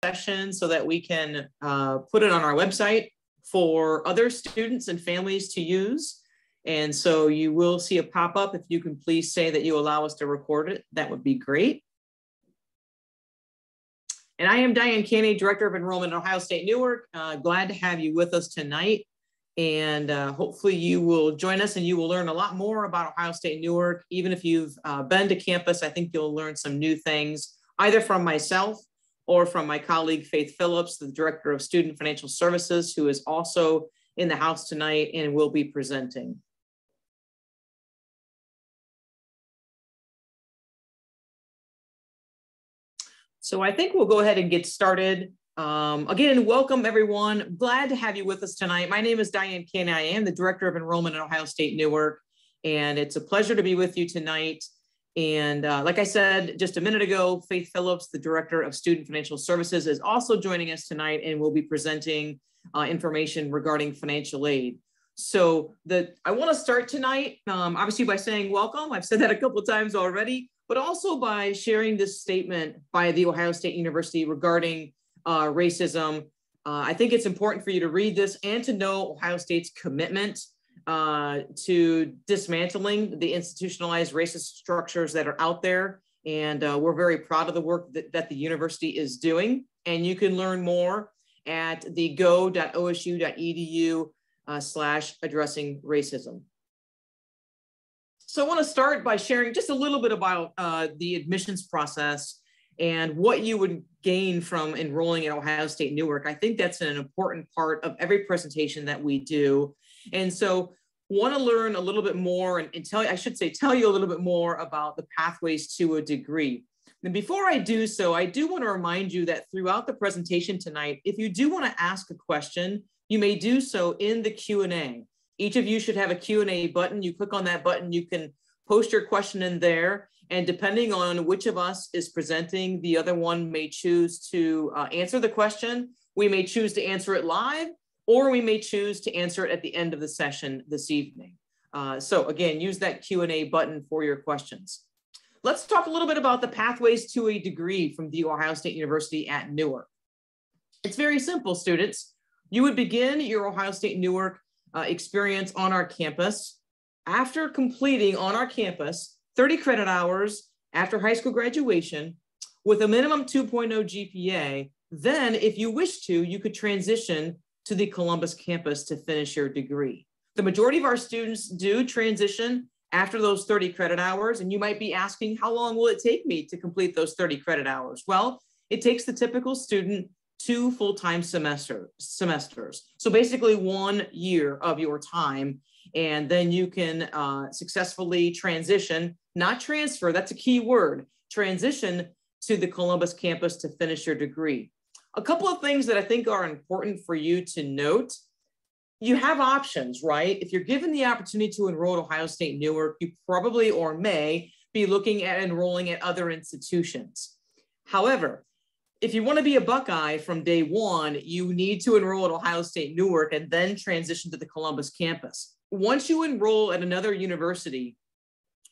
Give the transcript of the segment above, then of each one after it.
session so that we can put it on our website for other students and families to use. And so you will see a pop-up. If you can please say that you allow us to record it, that would be great. And I am Diane Caney, Director of Enrollment at Ohio State Newark. Glad to have you with us tonight. And hopefully you will join us and you will learn a lot more about Ohio State Newark. Even if you've been to campus, I think you'll learn some new things, either from myself or from my colleague, Faith Phillips, the Director of Student Financial Services, who is also in the house tonight and will be presenting. So I think we'll go ahead and get started. Again, welcome everyone. Glad to have you with us tonight. My name is Diane Caney. I am the Director of Enrollment at Ohio State Newark, and it's a pleasure to be with you tonight. And like I said just a minute ago, Faith Phillips, the Director of Student Financial Services, is also joining us tonight and will be presenting information regarding financial aid. So I want to start tonight, obviously by saying welcome. I've said that a couple of times already, but also by sharing this statement by the Ohio State University regarding racism. I think it's important for you to read this and to know Ohio State's commitment to dismantling the institutionalized racist structures that are out there. And we're very proud of the work that the university is doing. And you can learn more at the go.osu.edu/addressing racism. So I want to start by sharing just a little bit about the admissions process and what you would gain from enrolling at Ohio State Newark. I think that's an important part of every presentation that we do. And so want to learn a little bit more and tell you a little bit more about the pathways to a degree. And before I do so, I do want to remind you that throughout the presentation tonight, if you do want to ask a question, you may do so in the Q&A. Each of you should have a Q&A button. You click on that button, you can post your question in there. And depending on which of us is presenting, the other one may choose to answer the question. We may choose to answer it live, or we may choose to answer it at the end of the session this evening. So again, use that Q&A button for your questions. Let's talk a little bit about the pathways to a degree from The Ohio State University at Newark. It's very simple, students. You would begin your Ohio State Newark experience on our campus after completing on our campus 30 credit hours after high school graduation with a minimum 2.0 GPA. Then if you wish to, you could transition to the Columbus campus to finish your degree. The majority of our students do transition after those 30 credit hours. And you might be asking, how long will it take me to complete those 30 credit hours? Well, it takes the typical student 2 full-time semesters. So basically 1 year of your time, and then you can successfully transition, not transfer, that's a key word, transition to the Columbus campus to finish your degree. A couple of things that I think are important for you to note. You have options, right? If you're given the opportunity to enroll at Ohio State Newark, you probably or may be looking at enrolling at other institutions. However, if you want to be a Buckeye from day one, you need to enroll at Ohio State Newark and then transition to the Columbus campus. Once you enroll at another university,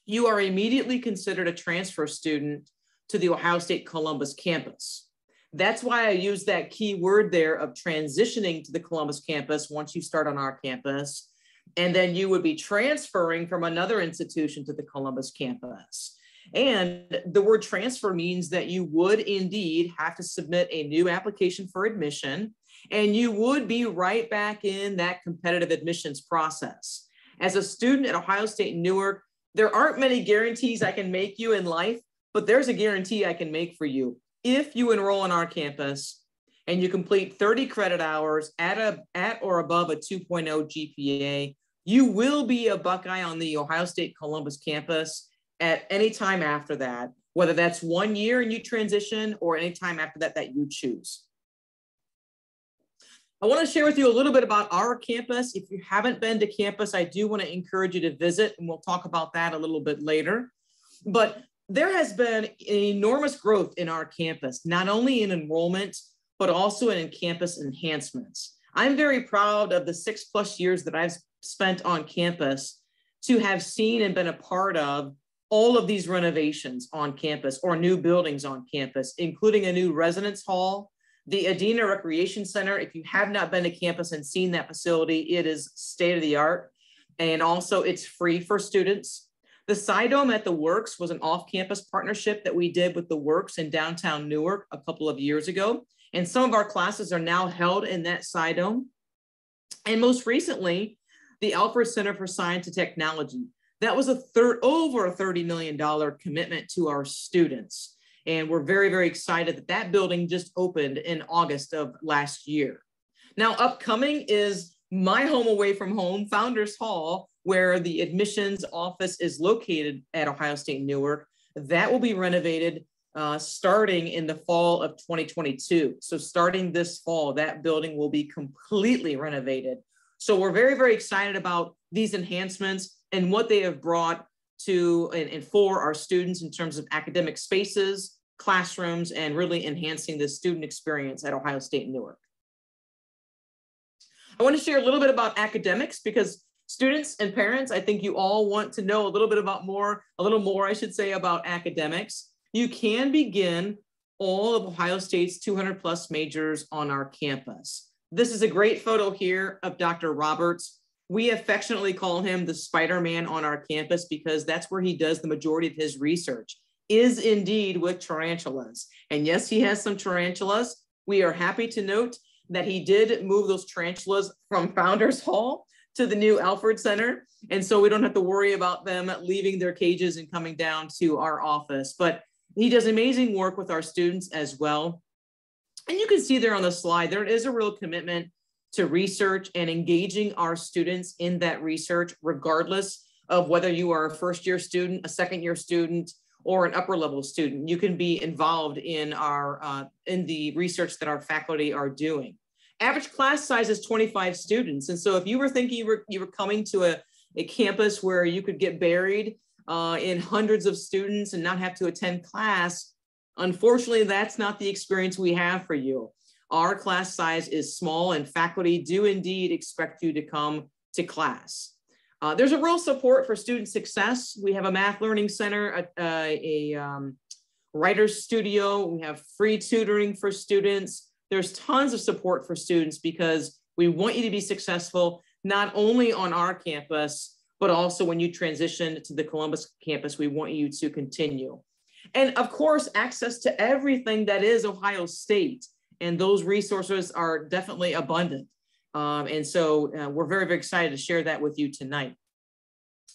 you are immediately considered a transfer student to the Ohio State Columbus campus. That's why I use that key word there of transitioning to the Columbus campus once you start on our campus. And then you would be transferring from another institution to the Columbus campus. And the word transfer means that you would indeed have to submit a new application for admission, and you would be right back in that competitive admissions process. As a student at Ohio State Newark, there aren't many guarantees I can make you in life, but there's a guarantee I can make for you. If you enroll on our campus and you complete 30 credit hours at or above a 2.0 GPA, you will be a Buckeye on the Ohio State Columbus campus at any time after that, whether that's 1 year and you transition or any time after that that you choose. I want to share with you a little bit about our campus. If you haven't been to campus, I do want to encourage you to visit, and we'll talk about that a little bit later. But there has been enormous growth in our campus, not only in enrollment, but also in campus enhancements. I'm very proud of the 6+ years that I've spent on campus to have seen and been a part of all of these renovations on campus or new buildings on campus, including a new residence hall, The Adena Recreation Center, if you have not been to campus and seen that facility, it is state of the art. And also it's free for students. The Psydome at the Works was an off-campus partnership that we did with the Works in downtown Newark a couple of years ago. And some of our classes are now held in that Psydome. And most recently, the Alford Center for Science and Technology. That was over a $30 million commitment to our students. And we're very, very excited that that building just opened in August of last year. Now, upcoming is my home away from home, Founders Hall, where the admissions office is located at Ohio State Newark. That will be renovated starting in the fall of 2022. So starting this fall, that building will be completely renovated. So we're very, very excited about these enhancements and what they have brought to and for our students in terms of academic spaces, classrooms, and really enhancing the student experience at Ohio State Newark. I want to share a little bit about academics because students and parents, I think you all want to know a little more, I should say, about academics. You can begin all of Ohio State's 200+ majors on our campus. This is a great photo here of Dr. Roberts. We affectionately call him the Spider-Man on our campus because that's where he does the majority of his research, is indeed with tarantulas. And yes, he has some tarantulas. We are happy to note that he did move those tarantulas from Founders Hall to the new Alford Center. And so we don't have to worry about them leaving their cages and coming down to our office. But he does amazing work with our students as well. And you can see there on the slide, there is a real commitment to research and engaging our students in that research, regardless of whether you are a first-year student, a second-year student, or an upper-level student. You can be involved in the research that our faculty are doing. Average class size is 25 students. And so if you were thinking you were coming to a campus where you could get buried in hundreds of students and not have to attend class, unfortunately, that's not the experience we have for you. Our class size is small and faculty do indeed expect you to come to class. There's a real support for student success. We have a math learning center, a writer's studio. We have free tutoring for students. There's tons of support for students because we want you to be successful, not only on our campus, but also when you transition to the Columbus campus, we want you to continue. And of course, access to everything that is Ohio State. And those resources are definitely abundant. And so we're very, very excited to share that with you tonight.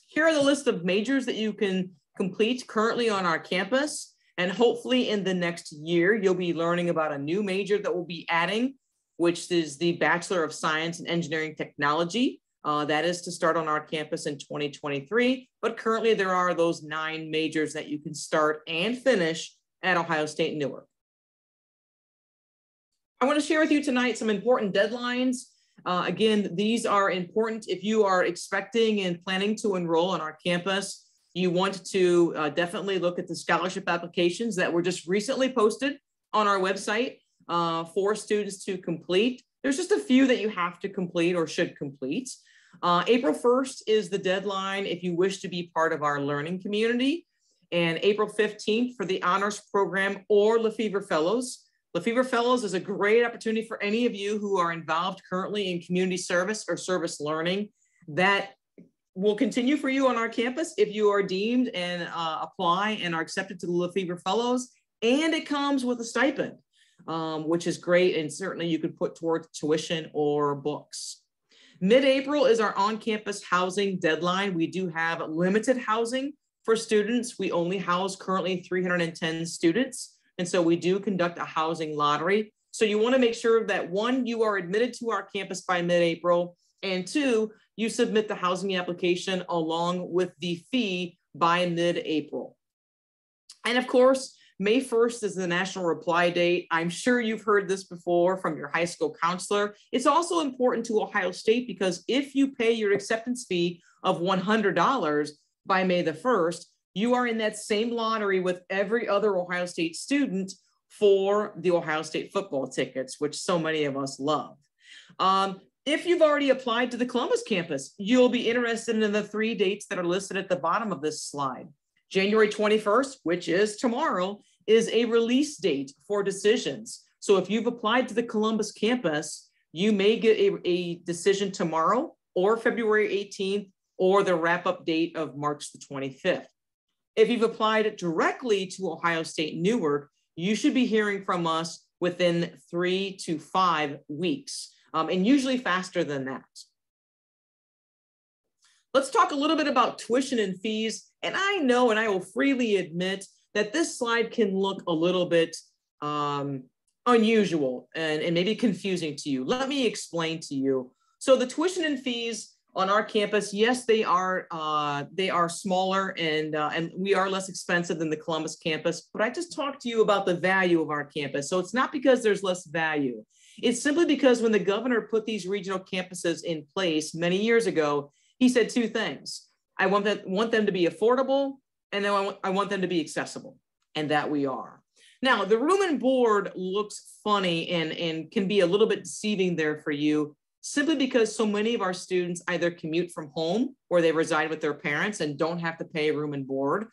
Here are the list of majors that you can complete currently on our campus. And hopefully in the next year, you'll be learning about a new major that we'll be adding, which is the Bachelor of Science in Engineering Technology. That is to start on our campus in 2023. But currently there are those 9 majors that you can start and finish at Ohio State Newark. I want to share with you tonight some important deadlines. Again, these are important if you are expecting and planning to enroll on our campus. You want to definitely look at the scholarship applications that were just recently posted on our website for students to complete. There's just a few that you have to complete or should complete. April 1st is the deadline if you wish to be part of our learning community, and April 15th for the honors program or Lefevre Fellows. Lefevre Fellows is a great opportunity for any of you who are involved currently in community service or service learning. That will continue for you on our campus if you are deemed and apply and are accepted to the Lefevre Fellows, and it comes with a stipend, which is great, and certainly you could put towards tuition or books. Mid-April is our on-campus housing deadline. We do have limited housing for students. We only house currently 310 students. And so we do conduct a housing lottery. So you want to make sure that 1, you are admitted to our campus by mid-April, and 2, you submit the housing application along with the fee by mid-April. And of course, May 1st is the national reply date. I'm sure you've heard this before from your high school counselor. It's also important to Ohio State because if you pay your acceptance fee of $100 by May the 1st, you are in that same lottery with every other Ohio State student for the Ohio State football tickets, which so many of us love. If you've already applied to the Columbus campus, you'll be interested in the 3 dates that are listed at the bottom of this slide. January 21st, which is tomorrow, is a release date for decisions. So if you've applied to the Columbus campus, you may get a decision tomorrow or February 18th or the wrap-up date of March the 25th. If you've applied directly to Ohio State Newark, you should be hearing from us within 3 to 5 weeks, and usually faster than that. Let's talk a little bit about tuition and fees. And I know, and I will freely admit that this slide can look a little bit unusual and maybe confusing to you. Let me explain to you. So the tuition and fees on our campus, yes, they are smaller and we are less expensive than the Columbus campus, but I just talked to you about the value of our campus. So it's not because there's less value. It's simply because when the governor put these regional campuses in place many years ago, he said two things. I want them to be affordable, and then I want them to be accessible, and that we are. Now, the room and board looks funny and can be a little bit deceiving there for you, simply because so many of our students either commute from home where they reside with their parents and don't have to pay room and board,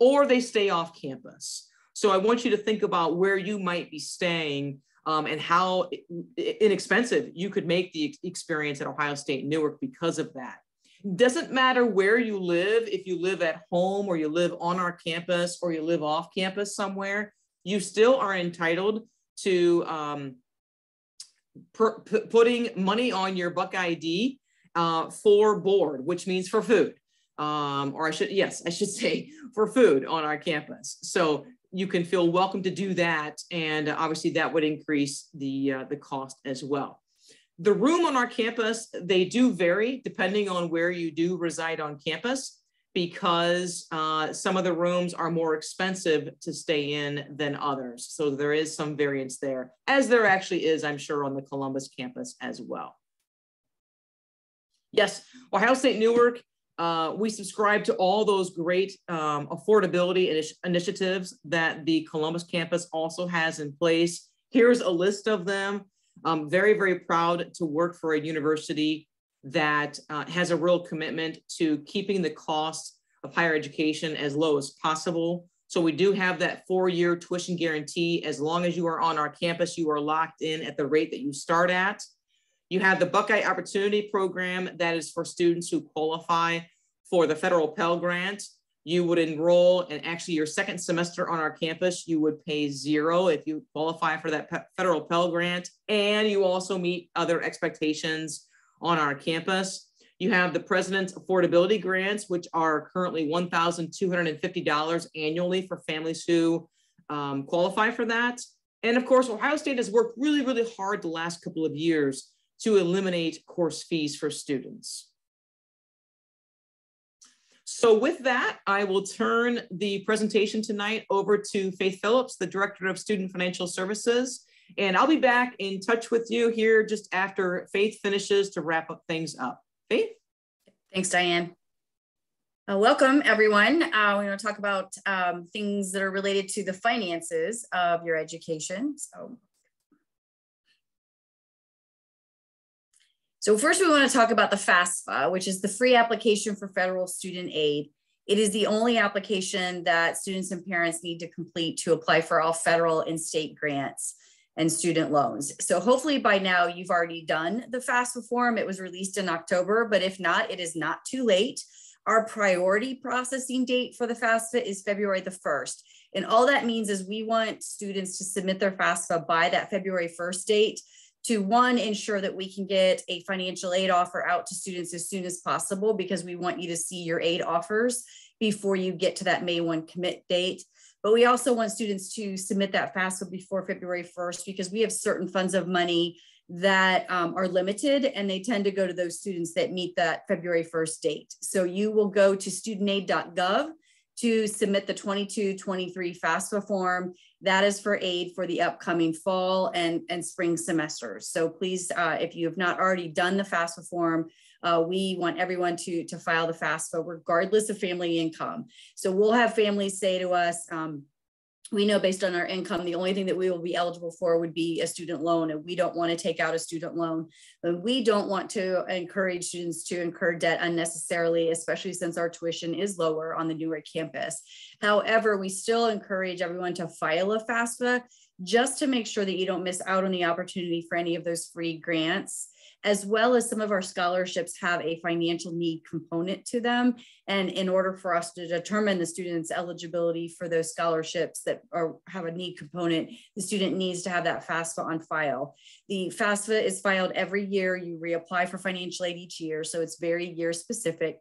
or they stay off campus. So I want you to think about where you might be staying and how inexpensive you could make the experience at Ohio State Newark because of that. Doesn't matter where you live, if you live at home or you live on our campus or you live off campus somewhere, you still are entitled to putting money on your Buck ID for board, which means for food, or I should say for food on our campus. So you can feel welcome to do that, and obviously that would increase the cost as well. The room on our campus, they do vary depending on where you do reside on campus, because some of the rooms are more expensive to stay in than others. So there is some variance there, as there actually is, I'm sure, on the Columbus campus as well. Yes, Ohio State Newark, we subscribe to all those great affordability initiatives that the Columbus campus also has in place. Here's a list of them. I'm very, very proud to work for a university that has a real commitment to keeping the cost of higher education as low as possible. So we do have that 4-year tuition guarantee. As long as you are on our campus, you are locked in at the rate that you start at. You have the Buckeye Opportunity Program that is for students who qualify for the federal Pell Grant. You would enroll, and actually your second semester on our campus, you would pay $0 if you qualify for that federal Pell Grant, and you also meet other expectations on our campus. You have the President's Affordability Grants, which are currently $1,250 annually for families who qualify for that. And of course, Ohio State has worked really, really hard the last couple of years to eliminate course fees for students. So with that, I will turn the presentation tonight over to Faith Phillips, the Director of Student Financial Services. And I'll be back in touch with you here just after Faith finishes to wrap up things up. Faith? Thanks, Diane. Welcome, everyone. We want to talk about things that are related to the finances of your education. So first, we want to talk about the FAFSA, which is the free application for federal student aid. It is the only application that students and parents need to complete to apply for all federal and state grants and student loans. So hopefully by now you've already done the FAFSA form. It was released in October, but if not, it is not too late. Our priority processing date for the FAFSA is February the 1st. And all that means is we want students to submit their FAFSA by that February 1st date to, one, ensure that we can get a financial aid offer out to students as soon as possible, because we want you to see your aid offers before you get to that May 1 commit date. But we also want students to submit that FAFSA before February 1st, because we have certain funds of money that are limited, and they tend to go to those students that meet that February 1st date. So you will go to studentaid.gov to submit the 22-23 FAFSA form. That is for aid for the upcoming fall and spring semesters. So please, if you have not already done the FAFSA form, we want everyone to file the FAFSA regardless of family income. So we'll have families say to us, we know based on our income, the only thing that we will be eligible for would be a student loan, and we don't want to take out a student loan. But we don't want to encourage students to incur debt unnecessarily, especially since our tuition is lower on the Newark campus. However, we still encourage everyone to file a FAFSA, just to make sure that you don't miss out on the opportunity for any of those free grants, as well as some of our scholarships have a financial need component to them. And in order for us to determine the student's eligibility for those scholarships that have a need component, the student needs to have that FAFSA on file. The FAFSA is filed every year. You reapply for financial aid each year, so it's very year specific.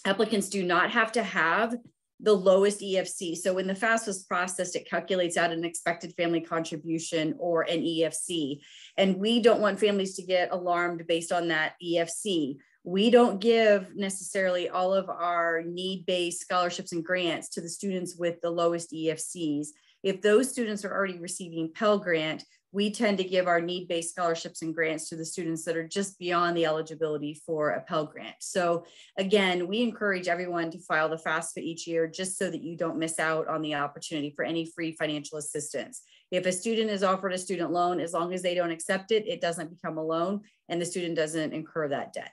Applicants do not have to have the lowest EFC. So when the FAFSA is processed, it calculates out an expected family contribution or an EFC. And we don't want families to get alarmed based on that EFC. We don't give necessarily all of our need-based scholarships and grants to the students with the lowest EFCs. If those students are already receiving Pell Grant, we tend to give our need-based scholarships and grants to the students that are just beyond the eligibility for a Pell Grant. So again, we encourage everyone to file the FAFSA each year just so that you don't miss out on the opportunity for any free financial assistance. If a student is offered a student loan, as long as they don't accept it, it doesn't become a loan and the student doesn't incur that debt.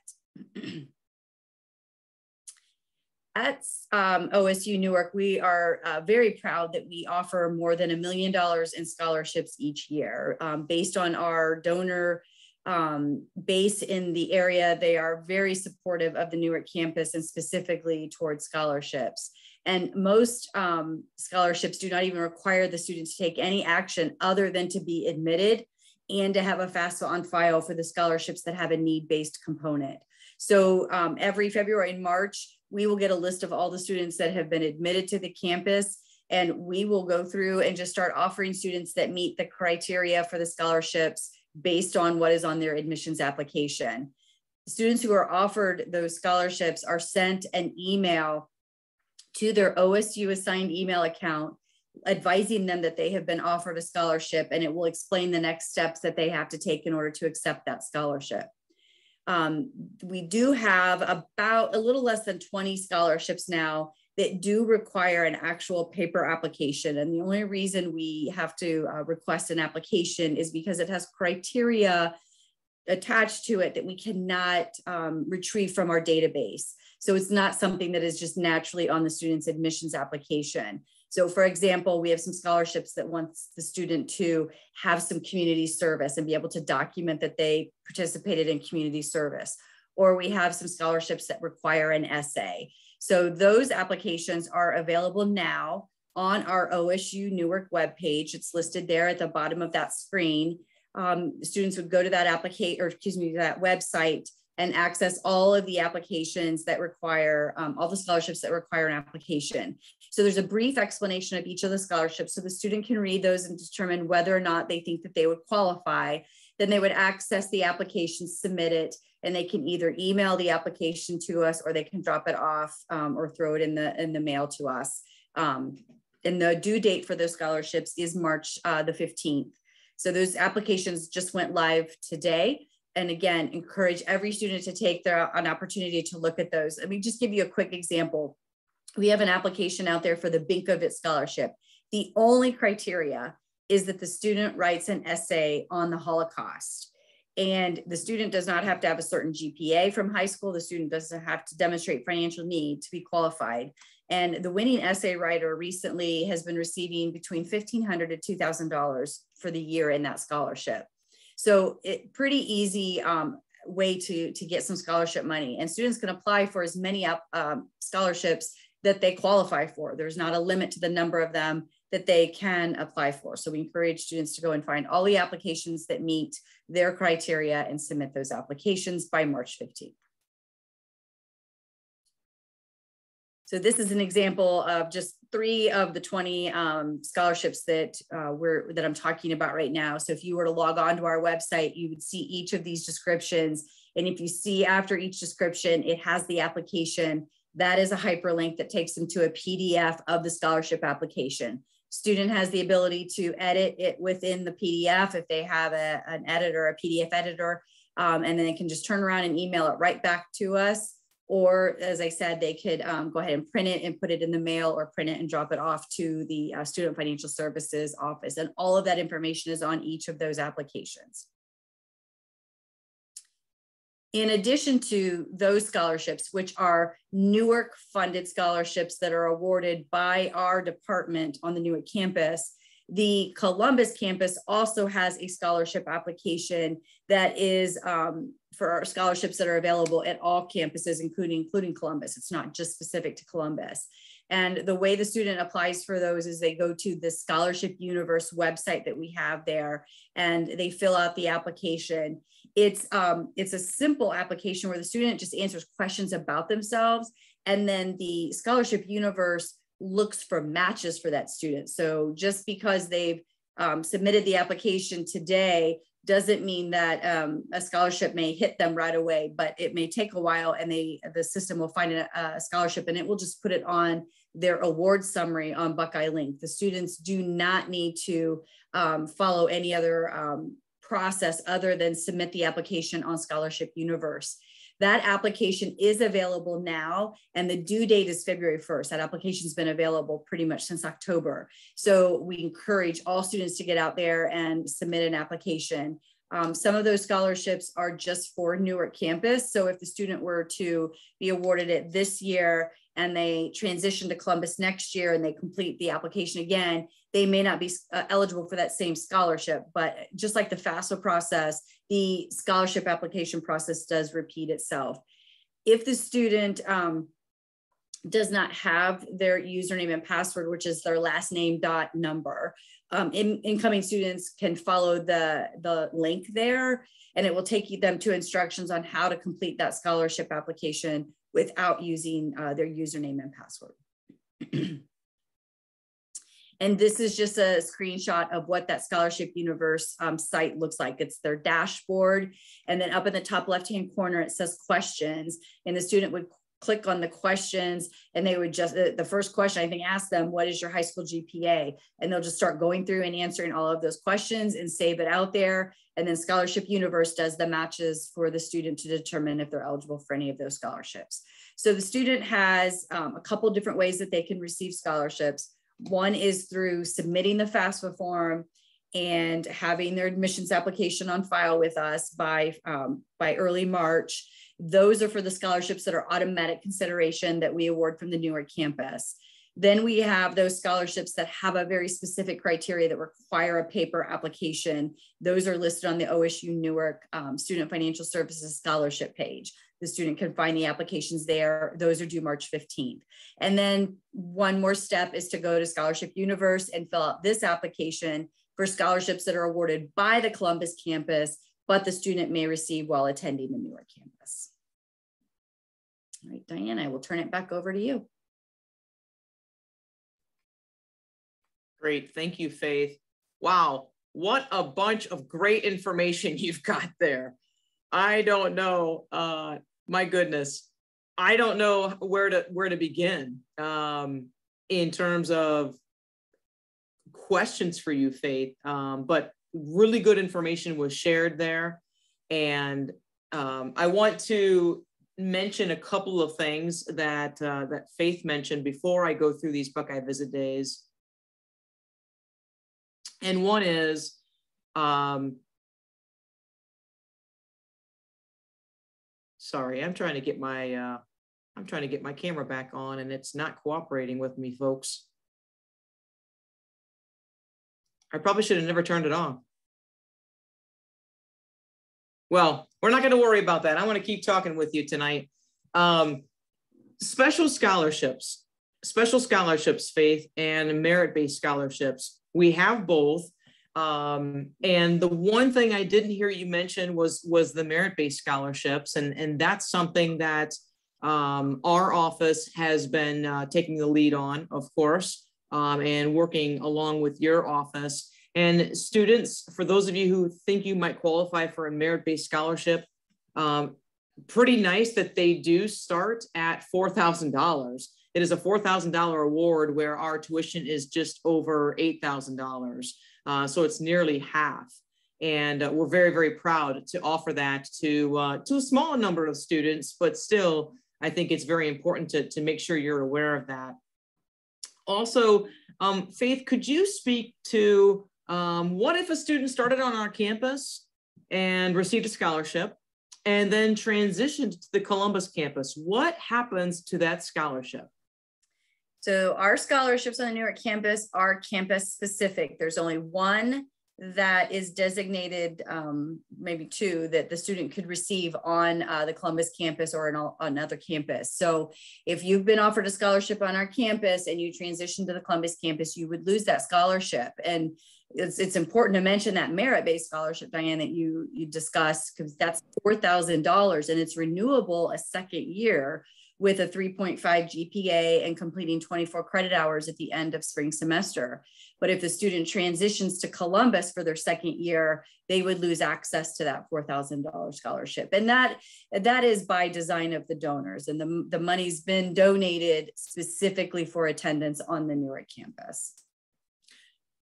At OSU Newark, we are very proud that we offer more than $1 million in scholarships each year. Based on our donor base in the area, they are very supportive of the Newark campus and specifically towards scholarships. And most scholarships do not even require the student to take any action other than to be admitted and to have a FAFSA on file for the scholarships that have a need-based component. So every February and March, we will get a list of all the students that have been admitted to the campus, and we will go through and just start offering students that meet the criteria for the scholarships based on what is on their admissions application. Students who are offered those scholarships are sent an email to their OSU assigned email account advising them that they have been offered a scholarship, and it will explain the next steps that they have to take in order to accept that scholarship. We do have about a little less than 20 scholarships now that do require an actual paper application. And the only reason we have to request an application is because it has criteria attached to it that we cannot retrieve from our database. So it's not something that is just naturally on the student's admissions application. So for example, we have some scholarships that wants the student to have some community service and be able to document that they participated in community service. Or we have some scholarships that require an essay. So those applications are available now on our OSU Newark webpage. It's listed there at the bottom of that screen. Students would go to that that website and access all of the applications that require, all the scholarships that require an application. So there's a brief explanation of each of the scholarships so the student can read those and determine whether or not they think that they would qualify. Then they would access the application, submit it, and they can either email the application to us or they can drop it off or throw it in the mail to us. And the due date for those scholarships is March the 15th. So those applications just went live today. And again, encourage every student to take an opportunity to look at those. Let me just give you a quick example. We have an application out there for the Binkovitz Scholarship. The only criteria is that the student writes an essay on the Holocaust. And the student does not have to have a certain GPA from high school. The student doesn't have to demonstrate financial need to be qualified. And the winning essay writer recently has been receiving between $1,500 to $2,000 for the year in that scholarship. So pretty easy way to get some scholarship money. And students can apply for as many scholarships that they qualify for. There's not a limit to the number of them that they can apply for. So we encourage students to go and find all the applications that meet their criteria and submit those applications by March 15th. So this is an example of just 3 of the 20 scholarships that I'm talking about right now. So if you were to log on to our website, you would see each of these descriptions. And if you see after each description, it has the application. That is a hyperlink that takes them to a PDF of the scholarship application. Student has the ability to edit it within the PDF if they have an editor, a PDF editor, and then they can just turn around and email it right back to us. Or as I said, they could go ahead and print it and put it in the mail or print it and drop it off to the Student Financial Services office. And all of that information is on each of those applications. In addition to those scholarships, which are Newark funded scholarships that are awarded by our department on the Newark campus, the Columbus campus also has a scholarship application that is for our scholarships that are available at all campuses, including Columbus. It's not just specific to Columbus. And the way the student applies for those is they go to the Scholarship Universe website that we have there, and they fill out the application. It's a simple application where the student just answers questions about themselves, and then the Scholarship Universe looks for matches for that student. So just because they've submitted the application today doesn't mean that a scholarship may hit them right away, but it may take a while, and the system will find a scholarship, and it will just put it on their award summary on Buckeye Link. The students do not need to follow any other process other than submit the application on Scholarship Universe. That application is available now, and the due date is February 1st. That application's been available pretty much since October. So we encourage all students to get out there and submit an application. Some of those scholarships are just for Newark campus. So if the student were to be awarded it this year and they transition to Columbus next year and they complete the application again, they may not be eligible for that same scholarship. But just like the FAFSA process, the scholarship application process does repeat itself. If the student does not have their username and password, which is their last name dot number, incoming students can follow the link there, and it will take them to instructions on how to complete that scholarship application without using their username and password. And this is just a screenshot of what that Scholarship Universe site looks like. It's their dashboard. And then up in the top left-hand corner, it says questions. And the student would click on the questions, and they would just, the first question I think ask them, what is your high school GPA? And they'll just start going through and answering all of those questions and save it out there. And then Scholarship Universe does the matches for the student to determine if they're eligible for any of those scholarships. So the student has a couple different ways that they can receive scholarships. One is through submitting the FAFSA form and having their admissions application on file with us by early March. Those are for the scholarships that are automatic consideration that we award from the Newark campus. Then we have those scholarships that have a very specific criteria that require a paper application. Those are listed on the OSU Newark Student Financial Services Scholarship page. The student can find the applications there. Those are due March 15th. And then one more step is to go to Scholarship Universe and fill out this application for scholarships that are awarded by the Columbus campus, but the student may receive while attending the Newark campus. All right, Diane, I will turn it back over to you. Great, thank you, Faith. Wow, what a bunch of great information you've got there. I don't know, my goodness, I don't know where to begin in terms of questions for you, Faith, but really good information was shared there. And I want to mention a couple of things that, that Faith mentioned before I go through these Buckeye Visit Days. And one is, sorry, I'm trying to get my camera back on, and it's not cooperating with me, folks. I probably should have never turned it on. Well, we're not going to worry about that. I want to keep talking with you tonight. Special scholarships, Faith, and merit-based scholarships. We have both. And the one thing I didn't hear you mention was the merit-based scholarships. And that's something that our office has been taking the lead on, of course, and working along with your office. And students, for those of you who think you might qualify for a merit-based scholarship, pretty nice that they do start at $4,000. It is a $4,000 award where our tuition is just over $8,000. So it's nearly half. And we're very, very proud to offer that to a small number of students, but still, I think it's very important to make sure you're aware of that. Also, Faith, could you speak to what if a student started on our campus and received a scholarship, and then transitioned to the Columbus campus. What happens to that scholarship? So our scholarships on the Newark campus are campus specific. There's only one that is designated, maybe two, that the student could receive on the Columbus campus or another campus. So if you've been offered a scholarship on our campus and you transition to the Columbus campus, you would lose that scholarship. And it's important to mention that merit-based scholarship, Diane, that you discussed, because that's $4,000 and it's renewable a second year with a 3.5 GPA and completing 24 credit hours at the end of spring semester. But if the student transitions to Columbus for their second year, they would lose access to that $4,000 scholarship. And that is by design of the donors. And the money's been donated specifically for attendance on the Newark campus.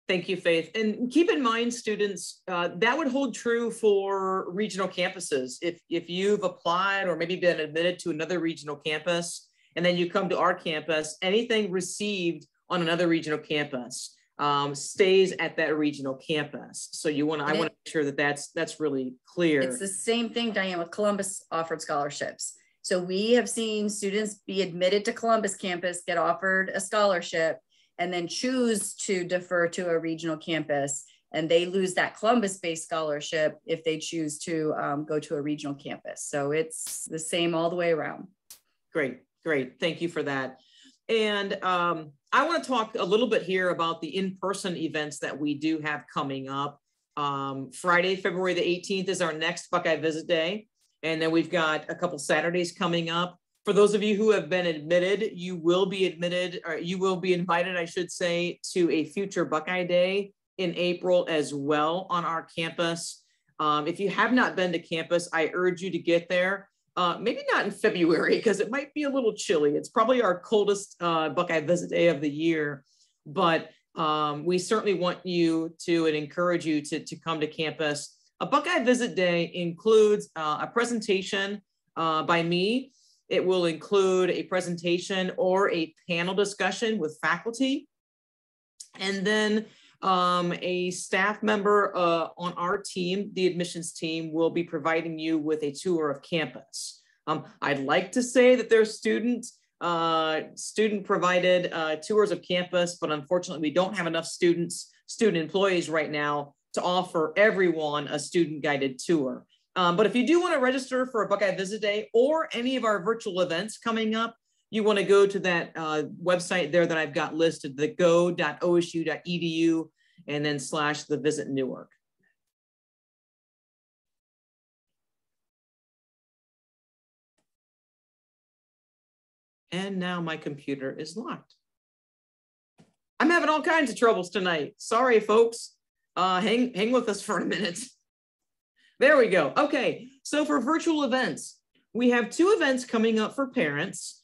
Thank you, Faith. And keep in mind, students, that would hold true for regional campuses. If you've applied or maybe been admitted to another regional campus, and then you come to our campus, anything received on another regional campus stays at that regional campus. So I want to make sure that that's really clear. It's the same thing, Diane, with Columbus offered scholarships. So we have seen students be admitted to Columbus campus, get offered a scholarship, and then choose to defer to a regional campus, and they lose that Columbus-based scholarship if they choose to go to a regional campus. So it's the same all the way around. Great. Thank you for that. And I want to talk a little bit here about the in-person events that we do have coming up. Friday, February the 18th is our next Buckeye Visit Day. And then we've got a couple Saturdays coming up. For those of you who have been admitted, you will be invited, I should say, to a future Buckeye Day in April as well on our campus. If you have not been to campus, I urge you to get there. Maybe not in February because it might be a little chilly. It's probably our coldest Buckeye Visit Day of the year, but we certainly want you to and encourage you to come to campus. A Buckeye Visit Day includes a presentation by me. It will include a presentation or a panel discussion with faculty. And then a staff member on our team, the admissions team, will be providing you with a tour of campus. I'd like to say that there's student provided tours of campus, but unfortunately we don't have enough student employees right now to offer everyone a student guided tour. But if you do want to register for a Buckeye Visit Day or any of our virtual events coming up, you want to go to that website there that I've got listed, the go.osu.edu, and then / the Visit Newark. And now my computer is locked. I'm having all kinds of troubles tonight. Sorry, folks. Hang with us for a minute. There we go. Okay, so for virtual events, we have 2 events coming up for parents.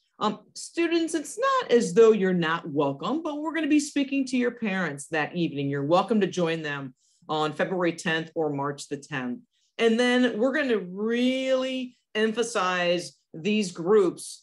Students, it's not as though you're not welcome, but we're going to be speaking to your parents that evening. You're welcome to join them on February 10th or March the 10th. And then we're going to really emphasize these groups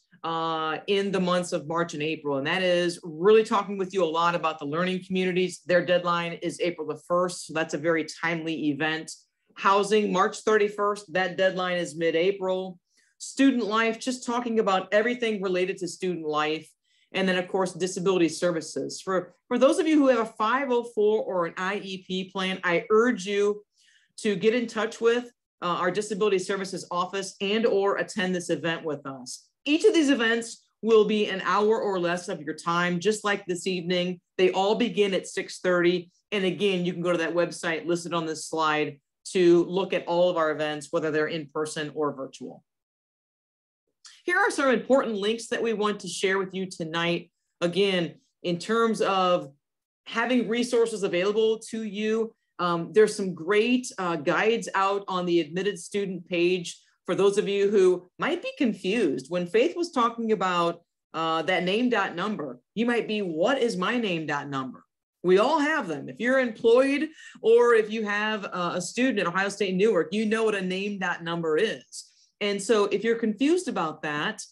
in the months of March and April. And that is really talking with you a lot about the learning communities. Their deadline is April the 1st. So that's a very timely event. Housing, March 31st, that deadline is mid-April. Student life, just talking about everything related to student life. And then of course, disability services. For those of you who have a 504 or an IEP plan, I urge you to get in touch with our disability services office and or attend this event with us. Each of these events will be an hour or less of your time, just like this evening. They all begin at 6:30. And again, you can go to that website listed on this slide to look at all of our events, whether they're in person or virtual. Here are some important links that we want to share with you tonight. Again, in terms of having resources available to you, there's some great guides out on the admitted student page for those of you who might be confused. When Faith was talking about that name.number, you might be, what is my name.number? We all have them. If you're employed or if you have a student at Ohio State Newark, you know what a name.number is. And so if you're confused about that,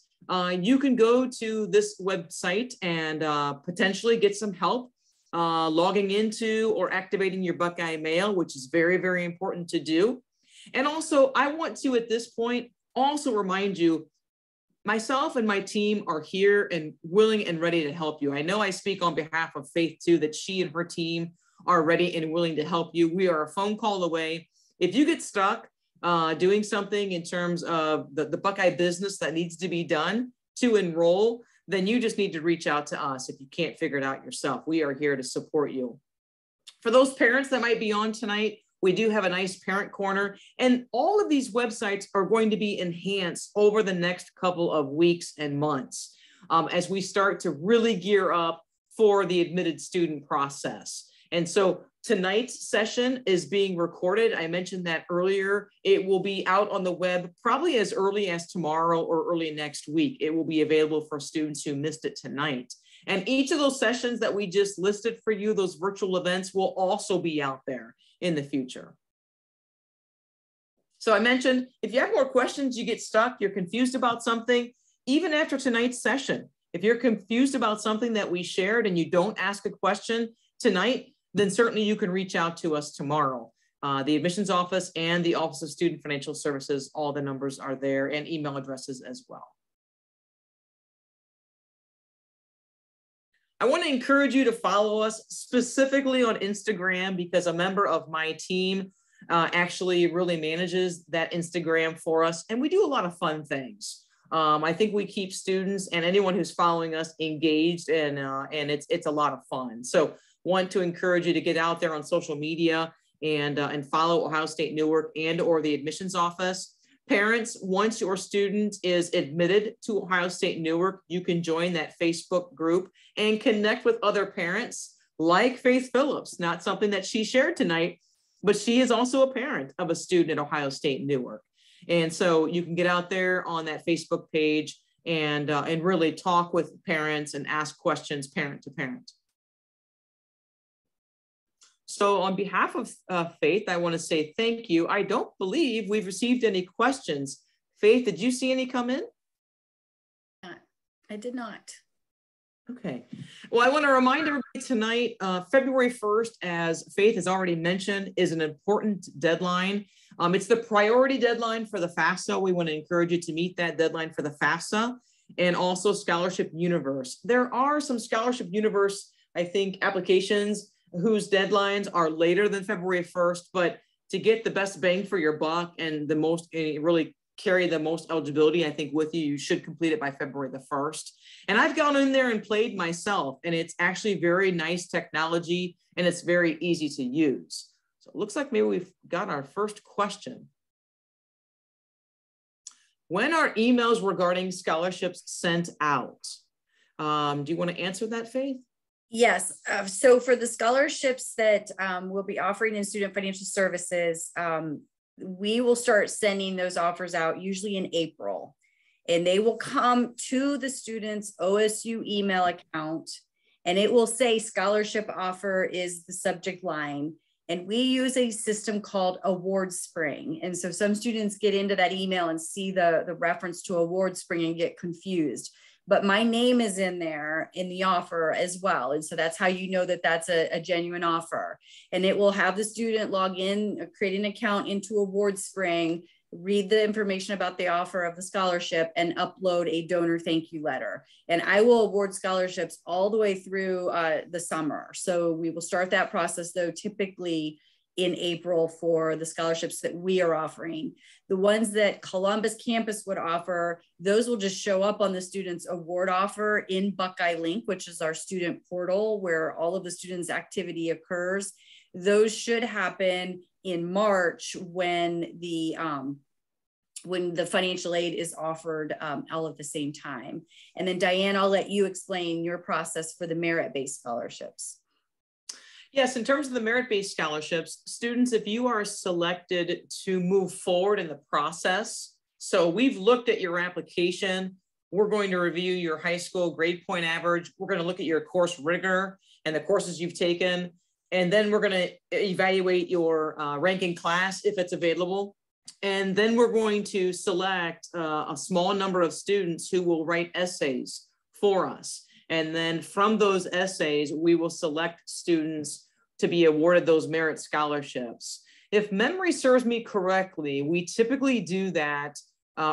you can go to this website and potentially get some help logging into or activating your Buckeye Mail, which is very, very important to do. And also, I want to, at this point, also remind you, myself and my team are here and willing and ready to help you. I know I speak on behalf of Faith too, that she and her team are ready and willing to help you. We are a phone call away. If you get stuck doing something in terms of the Buckeye business that needs to be done to enroll, then you just need to reach out to us if you can't figure it out yourself. We are here to support you. For those parents that might be on tonight, we do have a nice parent corner, and all of these websites are going to be enhanced over the next couple of weeks and months as we start to really gear up for the admitted student process. And so tonight's session is being recorded. I mentioned that earlier. It will be out on the web probably as early as tomorrow or early next week. It will be available for students who missed it tonight. And each of those sessions that we just listed for you, those virtual events, will also be out there in the future. So I mentioned, if you have more questions, you get stuck, you're confused about something, even after tonight's session, if you're confused about something that we shared and you don't ask a question tonight, then certainly you can reach out to us tomorrow. The admissions office and the Office of Student Financial Services, all the numbers are there, and email addresses as well. I want to encourage you to follow us specifically on Instagram, because a member of my team actually really manages that Instagram for us. And we do a lot of fun things. I think we keep students and anyone who's following us engaged, and it's a lot of fun. So want to encourage you to get out there on social media and follow Ohio State Newark and or the admissions office. Parents, once your student is admitted to Ohio State Newark, you can join that Facebook group and connect with other parents like Faith Phillips. Not something that she shared tonight, but she is also a parent of a student at Ohio State Newark. And so you can get out there on that Facebook page and really talk with parents and ask questions parent to parent. So on behalf of Faith, I want to say thank you. I don't believe we've received any questions. Faith, did you see any come in? I did not. Okay. Well, I want to remind everybody tonight, February 1st, as Faith has already mentioned, is an important deadline. It's the priority deadline for the FAFSA. We want to encourage you to meet that deadline for the FAFSA and also Scholarship Universe. There are some Scholarship Universe, I think, applications whose deadlines are later than February 1st, but to get the best bang for your buck and the most, really carry the most eligibility, I think, with you, you should complete it by February the 1st. And I've gone in there and played myself, and it's actually very nice technology, and it's very easy to use. So it looks like maybe we've got our first question. When are emails regarding scholarships sent out? Do you want to answer that, Faith? Yes. So for the scholarships that we'll be offering in Student Financial Services, we will start sending those offers out usually in April, and they will come to the student's OSU email account, and it will say scholarship offer is the subject line. And we use a system called Award Spring. And so some students get into that email and see the reference to Award Spring and get confused. But my name is in there in the offer as well. And so that's how you know that that's a genuine offer. And it will have the student log in, create an account into Award Spring, read the information about the offer of the scholarship, and upload a donor thank you letter. And I will award scholarships all the way through the summer. So we will start that process, though, typically in April for the scholarships that we are offering. The ones that Columbus campus would offer, those will just show up on the student's award offer in Buckeye Link, which is our student portal where all of the students' activity occurs. Those should happen in March when the financial aid is offered all at the same time. And then Diane, I'll let you explain your process for the merit-based scholarships. Yes, in terms of the merit-based scholarships, students, if you are selected to move forward in the process, so we've looked at your application, we're going to review your high school grade point average, we're going to look at your course rigor and the courses you've taken, and then we're going to evaluate your ranking class if it's available. And then we're going to select a small number of students who will write essays for us. And then from those essays, we will select students to be awarded those merit scholarships. If memory serves me correctly, we typically do that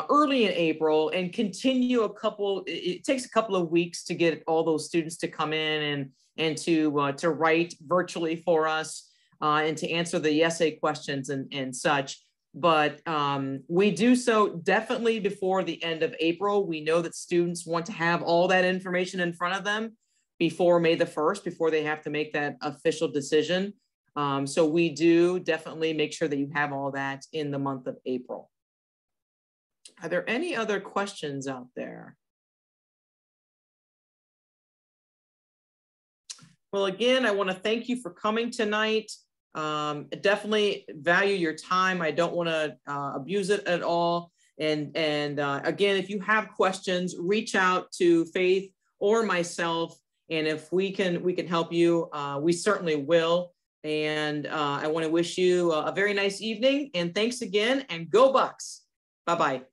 early in April and continue it takes a couple of weeks to get all those students to come in and to write virtually for us and to answer the essay questions and such. But we do so definitely before the end of April. We know that students want to have all that information in front of them before May the 1st, before they have to make that official decision. So we do definitely make sure that you have all that in the month of April. Are there any other questions out there? Well, again, I want to thank you for coming tonight. Definitely value your time. I don't want to abuse it at all. And again, if you have questions, reach out to Faith or myself. And if we can help you, we certainly will. And I want to wish you a very nice evening. And thanks again, and go Bucks. Bye-bye.